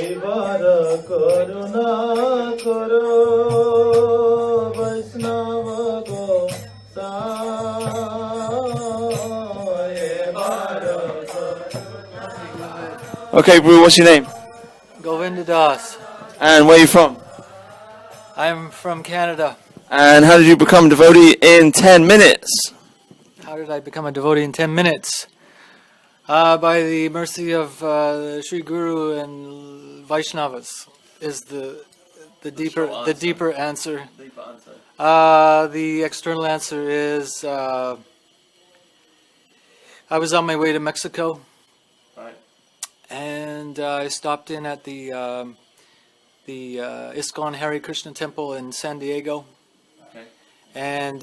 এবার করুণা করো বৈষ্ণব গোসাই এবার Okay, Bru, what's your name? Govinda Das. And where are you from? I'm from Canada. And how did you become devotee in 10 minutes? How did I become a devotee in 10 minutes? By the mercy of Sri Guru and Vaishnavas is the deeper answer. The external answer is I was on my way to Mexico. Right. And I stopped in at the ISKCON Hare Krishna Temple in San Diego. Okay. And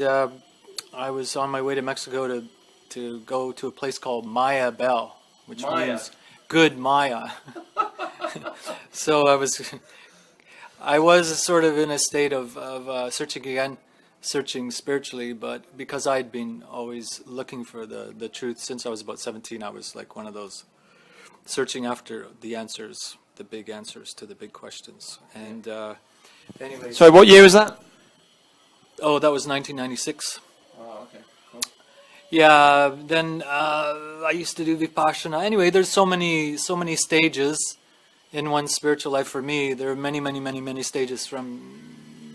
I was on my way to Mexico to go to a place called Maya Bell, which means good Maya. So I was sort of in a state of searching spiritually, but because I'd been always looking for the truth since I was about 17, I was like one of those searching after the answers, the big answers to the big questions. And anyway. Sorry, what year was that? Oh, that was 1996. Oh, okay. Cool. Yeah, then I used to do Vipassana. Anyway, there's so many stages in one's spiritual life for me. There are many stages from,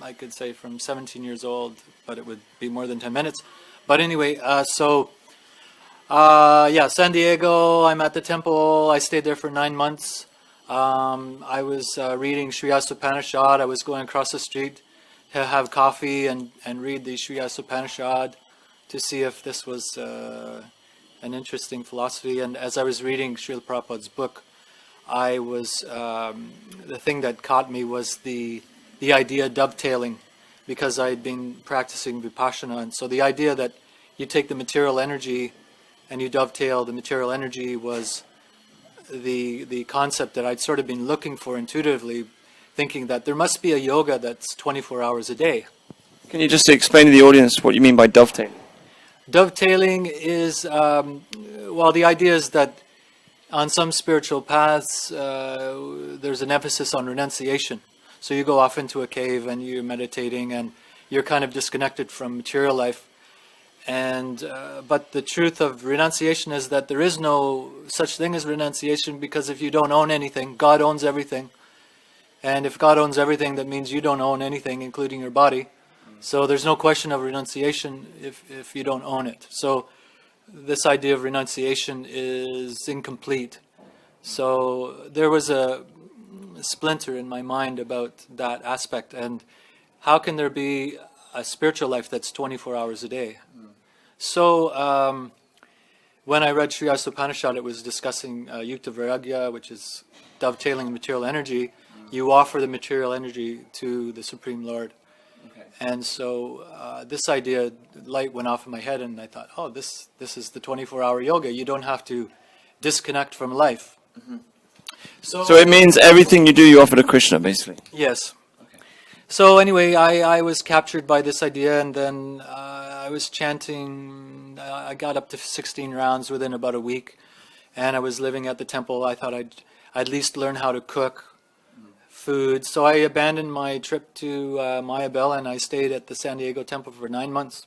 I could say, from 17 years old, but it would be more than 10 minutes. But anyway, San Diego, I'm at the temple. I stayed there for 9 months. I was reading Sri Upanishad. I was going across the street to have coffee and read the Sri Upanishad to see if this was an interesting philosophy. And as I was reading Srila Prabhupada's book, I was the thing that caught me was the idea dovetailing, because I had been practicing Vipassana. And so the idea that you take the material energy and you dovetail the material energy was the concept that I'd sort of been looking for intuitively, thinking that there must be a yoga that's 24 hours a day. Can you just explain to the audience what you mean by dovetailing? Dovetailing is, the idea is that on some spiritual paths, there's an emphasis on renunciation. So you go off into a cave and you're meditating and you're kind of disconnected from material life. And but the truth of renunciation is that there is no such thing as renunciation, because if you don't own anything, God owns everything. And if God owns everything, that means you don't own anything, including your body. So there's no question of renunciation if you don't own it. So this idea of renunciation is incomplete. So there was a splinter in my mind about that aspect. And how can there be a spiritual life that's 24 hours a day? So when I read Sri Upanishad, it was discussing Yukta Vairagya, which is dovetailing material energy. You offer the material energy to the Supreme Lord. Okay. And so this idea, light went off in my head, and I thought, oh, this is the 24-hour yoga. You don't have to disconnect from life. Mm-hmm. So it means everything you do, you offer to Krishna, basically. Yes. So anyway, I was captured by this idea, and then I was chanting. I got up to 16 rounds within about a week, and I was living at the temple. I thought I'd at least learn how to cook food. So I abandoned my trip to Maya Bell, and I stayed at the San Diego temple for 9 months.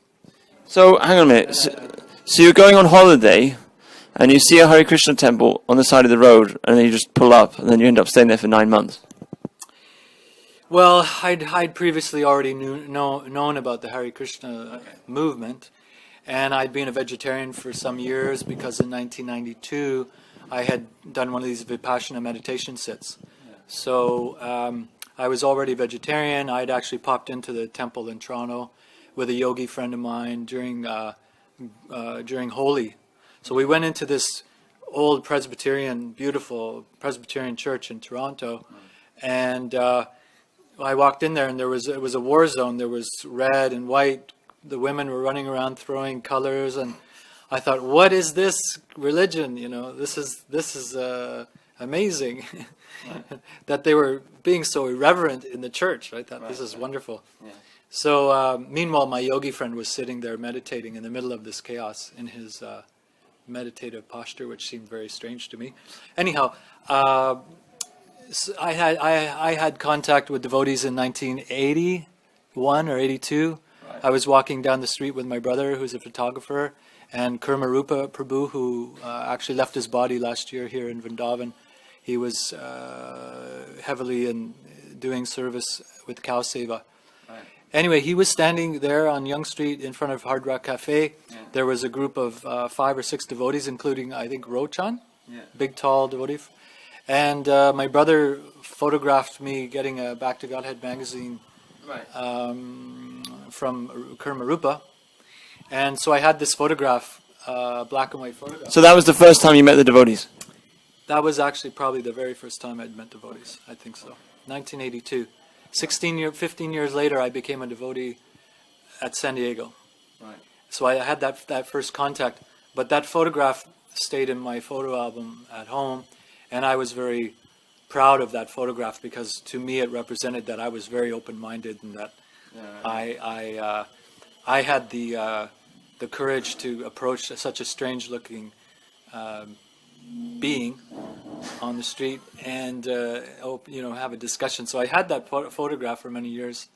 So hang on a minute. So you're going on holiday, and you see a Hare Krishna temple on the side of the road, and then you just pull up, and then you end up staying there for 9 months. Well, I'd previously already known about the Hare Krishna movement, and I'd been a vegetarian for some years because in 1992 I had done one of these Vipassana meditation sits. So I was already vegetarian. I'd actually popped into the temple in Toronto with a yogi friend of mine during Holi. So we went into this old beautiful Presbyterian church in Toronto, and I walked in there, and it was a war zone. There was red and white. The women were running around throwing colors, and I thought, what is this religion? You know, this is amazing. That they were being so irreverent in the church. I thought, this is wonderful. Yeah. So meanwhile, my yogi friend was sitting there meditating in the middle of this chaos in his meditative posture, which seemed very strange to me. Anyhow, I had contact with devotees in 1981 or 82. I was walking down the street with my brother, who's a photographer, and Kurmarupa Prabhu, who actually left his body last year here in Vrindavan. He was heavily in doing service with cow seva. Anyway, he was standing there on Yonge Street in front of Hard Rock Cafe. Yeah. There was a group of 5 or 6 devotees, including, I think, Rochan, big, tall devotee. And my brother photographed me getting a Back to Godhead magazine from Kurmarupa. And so I had this photograph, black and white photograph. So that was the first time you met the devotees? That was actually probably the very first time I'd met devotees. I think so. 1982. 15 years later, I became a devotee at San Diego. Right. So I had that first contact. But that photograph stayed in my photo album at home, and I was very proud of that photograph because to me it represented that I was very open-minded and that I had the courage to approach such a strange-looking being on the street and have a discussion. So I had that photograph for many years.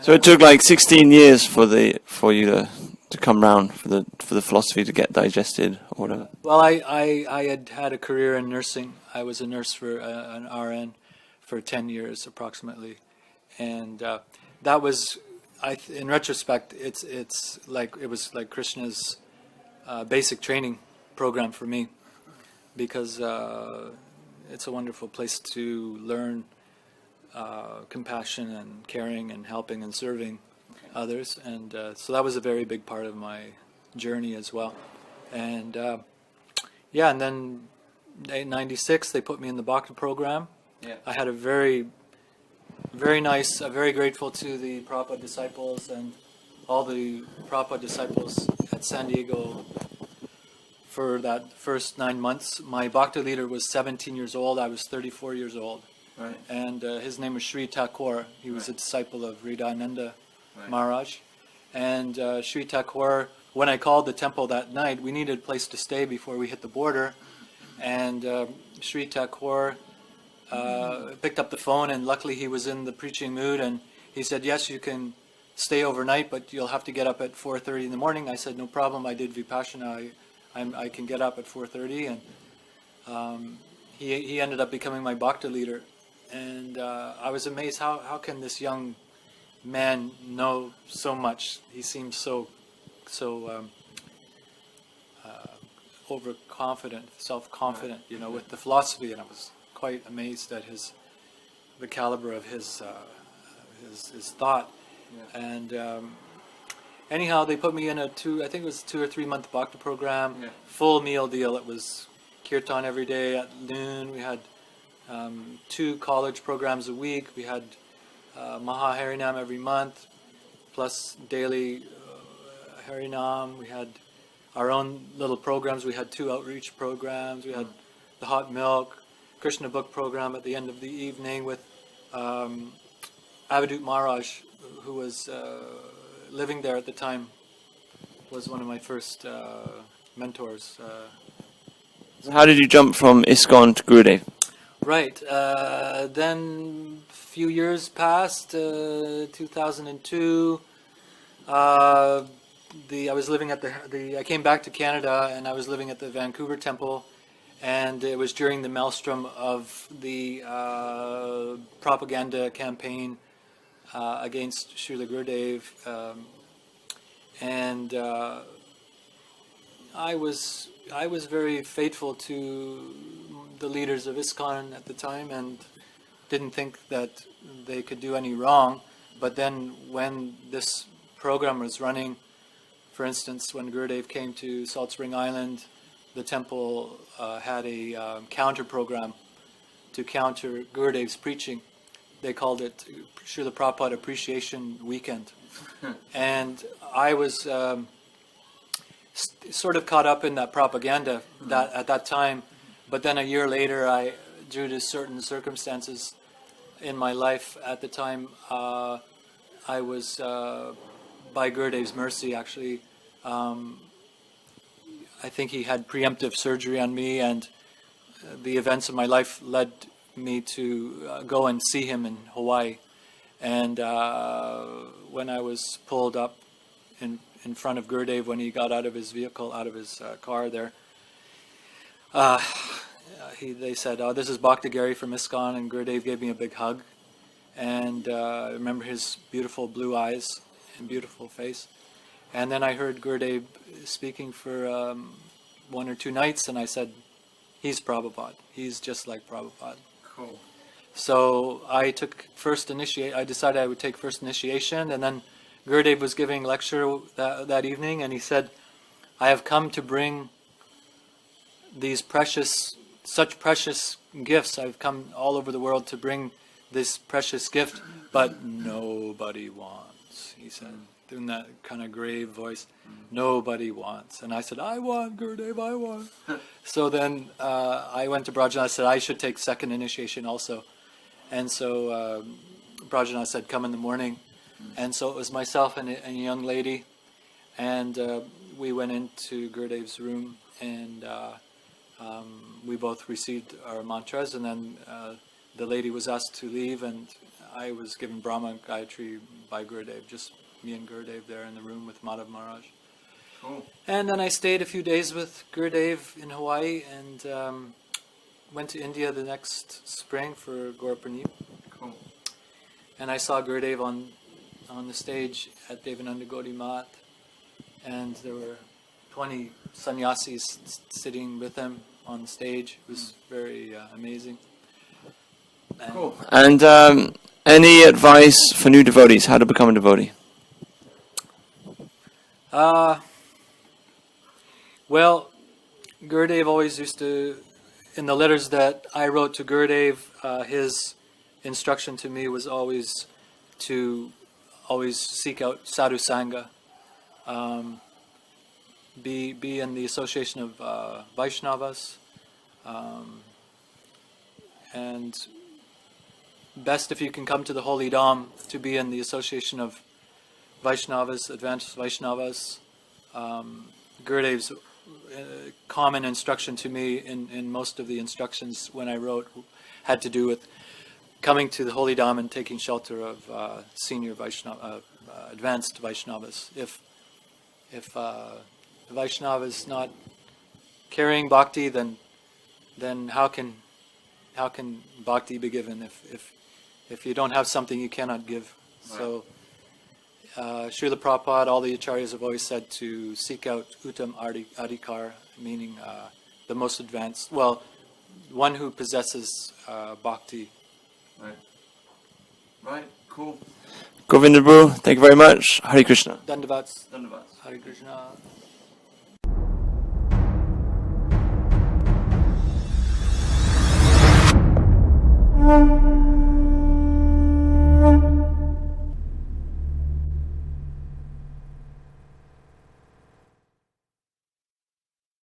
So it took like 16 years for you to come round for the philosophy to get digested or whatever. Well, I had a career in nursing. I was a nurse for an RN for 10 years approximately, and that was, in retrospect, it was like Krishna's basic training program for me, because it's a wonderful place to learn compassion and caring and helping and serving others, and so that was a very big part of my journey as well. And and then in '96 they put me in the Bhakti program. I had a very nice, very grateful to the Prabhupada disciples and all the Prabhupada disciples at San Diego for that first 9 months. My Bhakti leader was 17 years old, I was 34 years old. Right. And his name was Sri Thakur. He was a disciple of Hridayananda Maharaj. And Sri Thakur, when I called the temple that night, we needed a place to stay before we hit the border. And Sri Thakur picked up the phone, and luckily he was in the preaching mood, and he said, "Yes, you can stay overnight, but you'll have to get up at 4:30 in the morning." I said, "No problem, I did Vipassana, I can get up at 4:30, and he ended up becoming my Bhakti leader. And I was amazed, how can this young man know so much? He seems so overconfident, self-confident, with the philosophy, and I was quite amazed at the caliber of his thought. Yeah. And anyhow, they put me in I think it was 2 or 3 month Bhakti program, full meal deal. It was kirtan every day at noon. We had 2 college programs a week. We had Maha Harinam every month, plus daily Harinam. We had our own little programs. We had 2 outreach programs. We had the hot milk, Krishna book program at the end of the evening with Avadut Maharaj, who was living there at the time, was one of my first mentors. How did you jump from ISKCON to Gurudev? Right. Then a few years passed, 2002. I was living at I came back to Canada, and I was living at the Vancouver temple, and it was during the maelstrom of the propaganda campaign against Srila Gurudev, and I was very faithful to the leaders of ISKCON at the time, and didn't think that they could do any wrong. But then when this program was running, for instance, when Gurudev came to Salt Spring Island, the temple had a counter program to counter Gurudev's preaching. They called it Srila Prabhupada Appreciation Weekend. And I was sort of caught up in that propaganda at that time. But then a year later, due to certain circumstances in my life at the time, I was, by Gurudev's mercy, actually, I think he had preemptive surgery on me, and the events of my life led me to go and see him in Hawaii. And when I was pulled up in front of Gurudev, when he got out of his vehicle, out of his car there, they said, "Oh, this is Bhakta Gary from ISKCON," and Gurudev gave me a big hug. And I remember his beautiful blue eyes and beautiful face. And then I heard Gurudev speaking for 1 or 2 nights, and I said, "He's Prabhupada. He's just like Prabhupada." Cool. So I decided I would take first initiation, and then Gurudev was giving a lecture that evening, and he said, "I have come to bring these such precious gifts. I've come all over the world to bring this precious gift, but nobody wants," he said, in that kind of grave voice. "Nobody wants." And I said, "I want, Gurudev, I want." So then I went to Brajanath and said, "I should take second initiation also." And so Brajanath said, "Come in the morning." And so it was myself and a young lady, and we went into Gurudev's room, and we both received our mantras, and then the lady was asked to leave, and I was given Brahma Gayatri by Gurudev, just me and Gurudev there in the room with Madhav Maharaj. Cool. And then I stayed a few days with Gurudev in Hawaii, and went to India the next spring for Gaur Purnima. Cool. And I saw Gurudev on the stage at Devananda Gaudiya Math, and there were 20 sannyasis sitting with him on the stage. It was very amazing. And Cool. And any advice for new devotees, how to become a devotee? Well, Gurudev always used to, in the letters that I wrote to Gurudev, his instruction to me was always to seek out sadhu sangha, be in the association of Vaishnavas, and best if you can come to the Holy Dham to be in the association of Vaishnavas, advanced Vaishnavas. Gurudev's common instruction to me in most of the instructions when I wrote had to do with coming to the Holy Dham and taking shelter of senior Vaishnava, advanced Vaishnavas. If Vaishnava is not carrying bhakti, then how can bhakti be given? If you don't have something, you cannot give. Right. So Srila Prabhupada, all the acharyas have always said to seek out Uttam Adhikar, meaning the most advanced, one who possesses bhakti. Right. Right, cool. Govinda Prabhu, thank you very much. Hare Krishna. Dandavats. Dandavats. Hare Krishna.